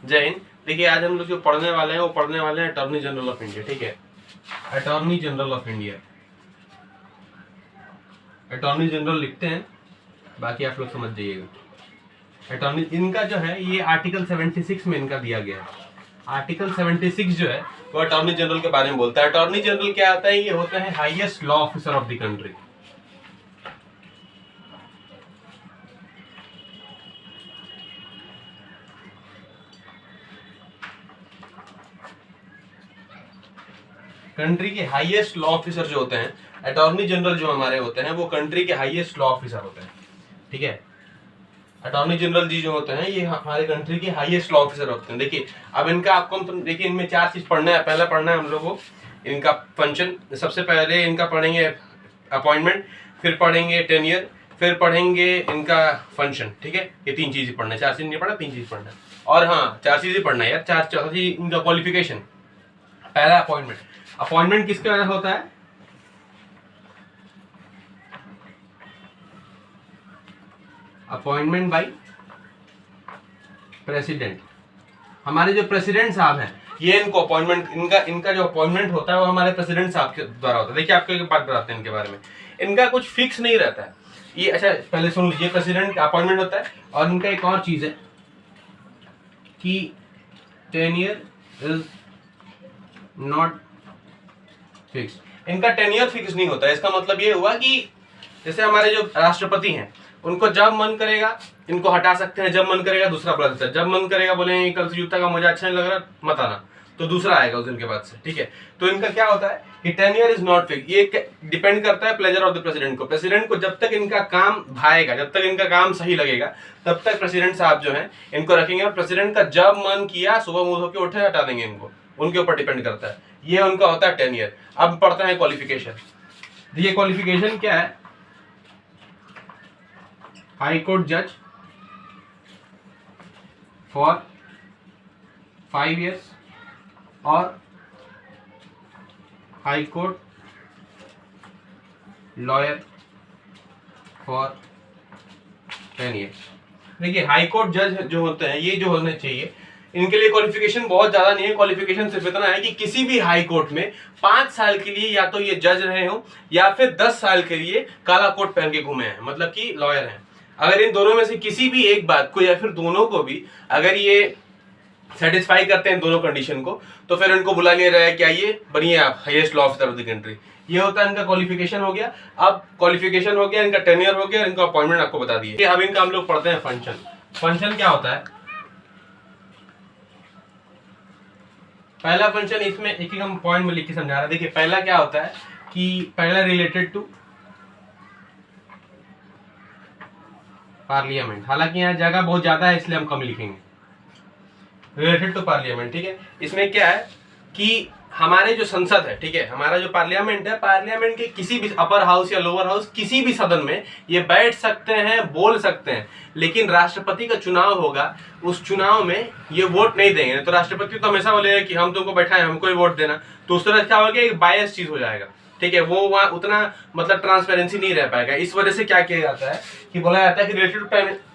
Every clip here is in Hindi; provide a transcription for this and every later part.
जय हिंद। देखिए आज हम लोग जो पढ़ने वाले हैं वो पढ़ने वाले हैं अटॉर्नी जनरल ऑफ इंडिया। ठीक है, attorney general of India, attorney general लिखते हैं, बाकी आप लोग समझ जाइएगा। अटॉर्नी इनका जो है ये आर्टिकल 76 में इनका दिया गया है। आर्टिकल 76 जो है वो अटॉर्नी जनरल के बारे में बोलता है। अटॉर्नी जनरल क्या आता है, ये होता है highest law officer of the country. Country के हाईएस्ट लॉ ऑफिसर जो होते हैं, अटॉर्नी जनरल जो हमारे होते हैं वो कंट्री के हाईएस्ट लॉ ऑफिसर होते हैं। ठीक है, अटॉर्नी जनरल जी जो होते हैं ये हमारे कंट्री के हाईएस्ट लॉ ऑफिसर होते हैं। देखिए अब इनका आपको देखिए इनमें 4 चीज पढ़ना है। पहला पढ़ना है हम लोग को इनका फंक्शन। सबसे पहले इनका पढ़ेंगे अपॉइंटमेंट, फिर पढ़ेंगे टेन्योर, फिर पढ़ेंगे इनका फंक्शन। ठीक है, ये 3 चीज पढ़ना है, 4 चीज नहीं पढ़ना, 3 चीज पढ़ना है। और हाँ 4 चीज ही पढ़ना है यार, 4 चीज इनका क्वालिफिकेशन। पहला अपॉइंटमेंट, अपॉइंटमेंट किसके वजह से होता है, अपॉइंटमेंट बाय प्रेसिडेंट। हमारे जो प्रेसिडेंट साहब हैं ये इनको अपॉइंटमेंट, इनका जो अपॉइंटमेंट होता है वो हमारे प्रेसिडेंट साहब के द्वारा होता है। देखिए आपको एक बात बताते हैं इनके बारे में, इनका कुछ फिक्स नहीं रहता है ये। अच्छा पहले सुन लीजिए, प्रेसिडेंट का अपॉइंटमेंट होता है और इनका एक और चीज है कि टेन्योर इज नॉट फिक्स। इनका टेन्योर फिक्स नहीं होता है। इसका मतलब ये हुआ कि जैसे हमारे जो राष्ट्रपति हैं उनको जब मन करेगा इनको हटा सकते हैं, जब मन करेगा दूसरा बुला सकते हैं। जब मन करेगा बोले कल से जूता का मुझे अच्छा नहीं लग रहा मत आना, तो दूसरा आएगा उस दिन के बाद से। ठीक है, तो इनका क्या होता है कि टेन्योर इज नॉट फिक्स। ये डिपेंड करता है प्लेजर ऑफ द प्रेसिडेंट को। प्रेसिडेंट को जब तक इनका काम भाएगा, जब तक इनका काम सही लगेगा तब तक प्रेसिडेंट साहब जो है इनको रखेंगे। और प्रेसिडेंट का जब मन किया सुबह मुंह धो के उठे हटा देंगे इनको, उनके ऊपर डिपेंड करता है। ये उनका होता है टेन्योर। अब पढ़ते हैं क्वालिफिकेशन। ये क्वालिफिकेशन क्या है, हाई कोर्ट जज फॉर 5 years और high court lawyer for 10 years। देखिए हाई कोर्ट जज जो होते हैं ये जो होने चाहिए, इनके लिए क्वालिफिकेशन बहुत ज्यादा नहीं है। क्वालिफिकेशन सिर्फ इतना है कि किसी भी हाई कोर्ट में 5 साल के लिए या तो ये जज रहे हो या फिर 10 साल के लिए काला कोट पहन के घूमे हैं, मतलब कि लॉयर हैं। अगर इन दोनों में से किसी भी एक बात को या फिर दोनों को भी अगर ये सेटिस्फाई करते हैं दोनों कंडीशन को, तो फिर इनको बुला लिया जाएगा क्या, ये बनिए आप highest law officer of the country. ये होता है इनका क्वालिफिकेशन हो गया। अब क्वालिफिकेशन हो गया, इनका टेन्योर हो गया, इनका अपॉइंटमेंट आपको बता दिए। अब इनका हम लोग पढ़ते हैं फंक्शन। फंक्शन क्या होता है, पहला फंक्शन, इसमें एक एक हम पॉइंट में लिख के समझा रहे हैं। देखिए पहला क्या होता है कि पहला रिलेटेड टू पार्लियामेंट। हालांकि यहाँ जगह बहुत ज्यादा है इसलिए हम कम लिखेंगे, रिलेटेड टू पार्लियामेंट। ठीक है, इसमें क्या है कि हमारे जो संसद है, ठीक है, हमारा जो पार्लियामेंट है, पार्लियामेंट के किसी भी अपर हाउस या लोअर हाउस किसी भी सदन में ये बैठ सकते हैं, बोल सकते हैं। लेकिन राष्ट्रपति का चुनाव होगा, उस चुनाव में ये वोट नहीं देंगे। तो राष्ट्रपति तो हमेशा बोलेगा कि हम तुमको बैठाए, हमको ही वोट देना। तो उस तरह क्या होगा, एक बायस चीज हो जाएगा। ठीक है, वो वहाँ उतना मतलब ट्रांसपेरेंसी नहीं रह पाएगा। इस वजह से क्या किया जाता है कि बोला जाता है कि रिलेटेड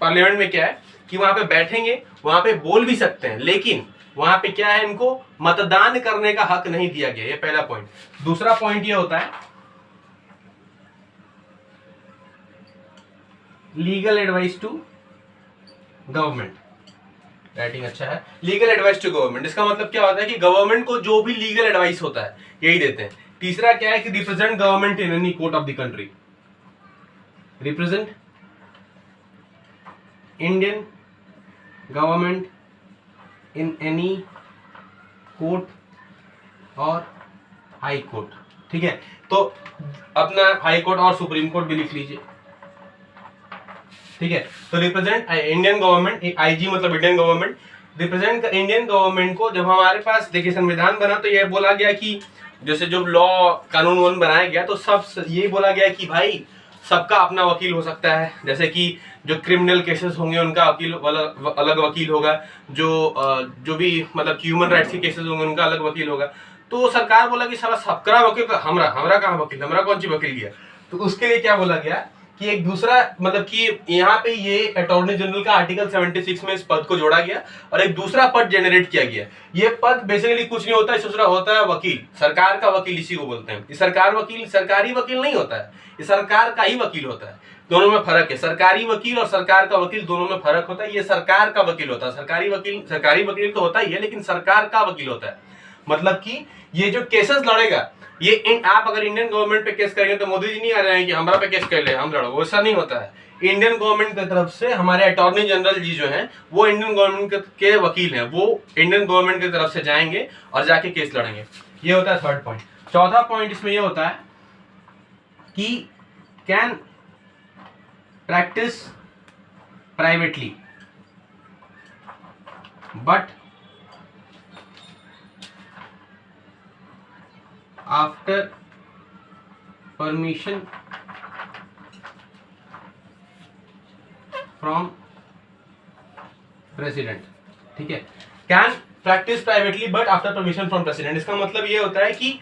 पार्लियामेंट में क्या है कि वहां पे बैठेंगे, वहां पे बोल भी सकते हैं, लेकिन वहां पे क्या है, इनको मतदान करने का हक नहीं दिया गया। ये पहला पॉइंट। दूसरा पॉइंट ये होता है legal advice to government. Writing अच्छा है, लीगल एडवाइस टू गवर्नमेंट। इसका मतलब क्या होता है कि गवर्नमेंट को जो भी लीगल एडवाइस होता है यही देते हैं। तीसरा क्या है कि represent government in any court of the country. Represent Indian government in any court और हाई कोर्ट। ठीक है, तो अपना हाई कोर्ट और सुप्रीम कोर्ट भी लिख लीजिए। ठीक है, तो रिप्रेजेंट इंडियन गवर्नमेंट, आईजी मतलब Indian government, represent Indian government को। जब हमारे पास देखिए संविधान बना तो यह बोला गया कि जैसे जो लॉ कानून वानून बनाया गया तो सब यही बोला गया कि भाई सबका अपना वकील हो सकता है। जैसे कि जो क्रिमिनल केसेस होंगे उनका वकील अलग वकील होगा, जो भी मतलब ह्यूमन राइट्स के केसेस होंगे उनका अलग वकील होगा। तो सरकार बोला कि साला सबका वकील, हमरा कहाँ वकील, हमरा कौन सी वकील किया। तो उसके लिए क्या बोला गया कि एक दूसरा मतलब कि यहाँ पे ये अटॉर्नी जनरल का आर्टिकल 76 में इस पद को जोड़ा गया और एक दूसरा पद जनरेट किया गया। ये पद बेसिकली कुछ नहीं होता, दूसरा होता है वकील, सरकार का वकील इसी को बोलते हैं। ये सरकारी वकील नहीं होता है, ये सरकार का ही वकील होता है। दोनों में फर्क है, सरकारी वकील और सरकार का वकील दोनों में फर्क होता है। ये सरकार का वकील होता है, सरकारी वकील तो होता ही है लेकिन सरकार का वकील होता है। मतलब कि ये जो केसेस लड़ेगा, ये आप अगर इंडियन गवर्नमेंट पे केस करेंगे तो मोदी जी नहीं आ रहे हैं कि हमारा पे केस कर ले हम लड़ो, वैसा नहीं होता है। इंडियन गवर्नमेंट की तरफ से हमारे अटॉर्नी जनरल जी जो हैं वो इंडियन गवर्नमेंट के वकील हैं, वो इंडियन गवर्नमेंट की तरफ से जाएंगे और जाके केस लड़ेंगे। ये होता है थर्ड पॉइंट। चौथा पॉइंट इसमें ये होता है कि can practice privately but after permission from president. ठीक है, can practice privately but after permission from president. इसका मतलब ये होता है कि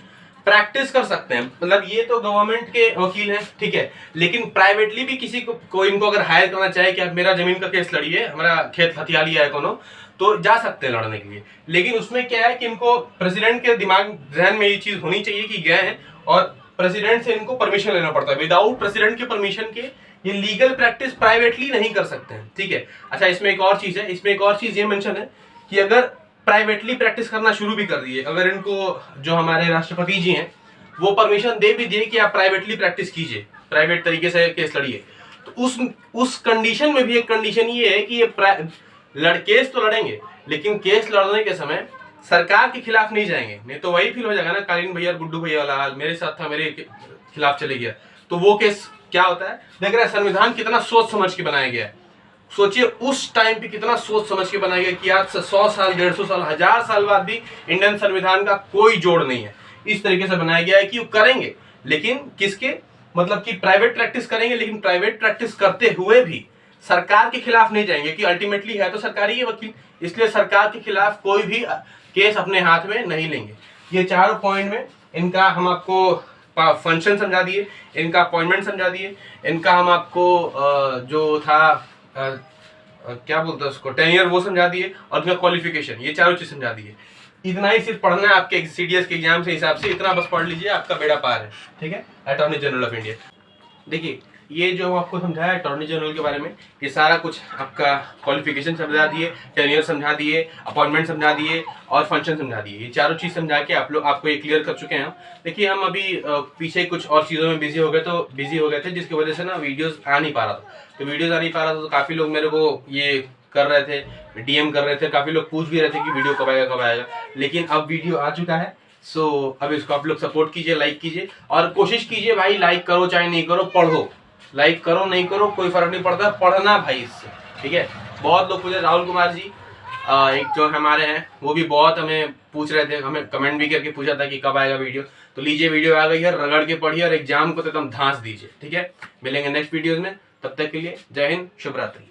प्रैक्टिस कर सकते हैं, मतलब ये तो गवर्नमेंट के वकील हैं, ठीक है, लेकिन प्राइवेटली भी किसी को इनको अगर हायर करना चाहे कि आप मेरा जमीन का केस लड़िए, हमारा खेत हथिया लिया है कोनो, तो जा सकते हैं लड़ने के लिए। लेकिन उसमें क्या है कि इनको प्रेसिडेंट के दिमाग जहन में ये चीज होनी चाहिए कि गए हैं और प्रेसिडेंट से इनको परमिशन लेना पड़ता है। विदाउट प्रेसिडेंट के परमिशन के ये लीगल प्रैक्टिस प्राइवेटली नहीं कर सकते हैं। ठीक है, अच्छा इसमें एक और चीज है, इसमें एक और चीज ये मेंशन है कि अगर प्राइवेटली प्रैक्टिस करना शुरू भी कर दिए, अगर इनको जो हमारे राष्ट्रपति जी हैं वो परमिशन दे भी दिए कि आप प्राइवेटली प्रैक्टिस कीजिए, प्राइवेट तरीके से केस लड़िए, तो उस कंडीशन में भी एक कंडीशन ये है कि ये केस तो लड़ेंगे लेकिन केस लड़ने के समय सरकार के खिलाफ नहीं जाएंगे, नहीं तो वही फील हो जाएगा ना कालीन भैया गुड्डू भैया वाला हाल, मेरे साथ था मेरे खिलाफ चले गया। तो वो केस क्या होता है, देख रहे हैं संविधान कितना सोच समझ के बनाया गया है। सोचिए उस टाइम पे कितना सोच समझ के बनाया गया कि आज से 100 साल 150 साल 1000 साल बाद भी इंडियन संविधान का कोई जोड़ नहीं है। इस तरीके से बनाया गया है कि वो करेंगे, लेकिन किसके मतलब कि प्राइवेट प्रैक्टिस करेंगे, लेकिन प्राइवेट प्रैक्टिस करते हुए भी सरकार के खिलाफ नहीं जाएंगे कि अल्टीमेटली है तो सरकारी ही वकील, इसलिए सरकार के खिलाफ कोई भी केस अपने हाथ में नहीं लेंगे। ये चारों पॉइंट में इनका हम आपको फंक्शन समझा दिए, इनका अपॉइंटमेंट समझा दिए, इनका हम आपको जो था क्या बोलते हैं उसको टेन्योर वो समझा दिए, और इनका क्वालिफिकेशन, ये चारों चीज समझा दिए। इतना ही सिर्फ पढ़ना है आपके सीडीएस के एग्जाम के हिसाब से, इतना बस पढ़ लीजिए, आपका बेड़ा पार है। ठीक है, अटॉर्नी जनरल ऑफ इंडिया। देखिए ये जो हम आपको समझाया अटॉर्नी जनरल के बारे में, ये सारा कुछ आपका क्वालिफिकेशन समझा दिए, टेन्योर समझा दिए, अपॉइंटमेंट समझा दिए और फंक्शन समझा दिए। ये चारों चीज समझा के आपको ये क्लियर कर चुके हैं। देखिए हम अभी पीछे कुछ और चीज़ों में बिजी हो गए थे जिसकी वजह से ना वीडियोस आ नहीं पा रहा था। तो वीडियोस आ नहीं पा रहा था तो काफ़ी लोग मेरे को ये कर रहे थे, डीएम कर रहे थे, काफ़ी लोग पूछ भी रहे थे कि वीडियो कब आएगा, लेकिन अब वीडियो आ चुका है। सो अब इसको आप लोग सपोर्ट कीजिए, लाइक कीजिए और कोशिश कीजिए भाई, लाइक करो चाहे नहीं करो, पढ़ो, लाइक करो नहीं करो कोई फर्क नहीं पड़ता, पढ़ना भाई इससे। ठीक है, बहुत लोग पूछे, राहुल कुमार जी एक जो हमारे हैं वो भी बहुत हमें पूछ रहे थे, हमें कमेंट भी करके पूछा था कि कब आएगा वीडियो। तो लीजिए वीडियो आ गई है, रगड़ के पढ़िए और एग्जाम को तो एकदम धांस दीजिए। ठीक है, मिलेंगे नेक्स्ट वीडियोज में, तब तक के लिए जय हिंद, शुभ रात्रि।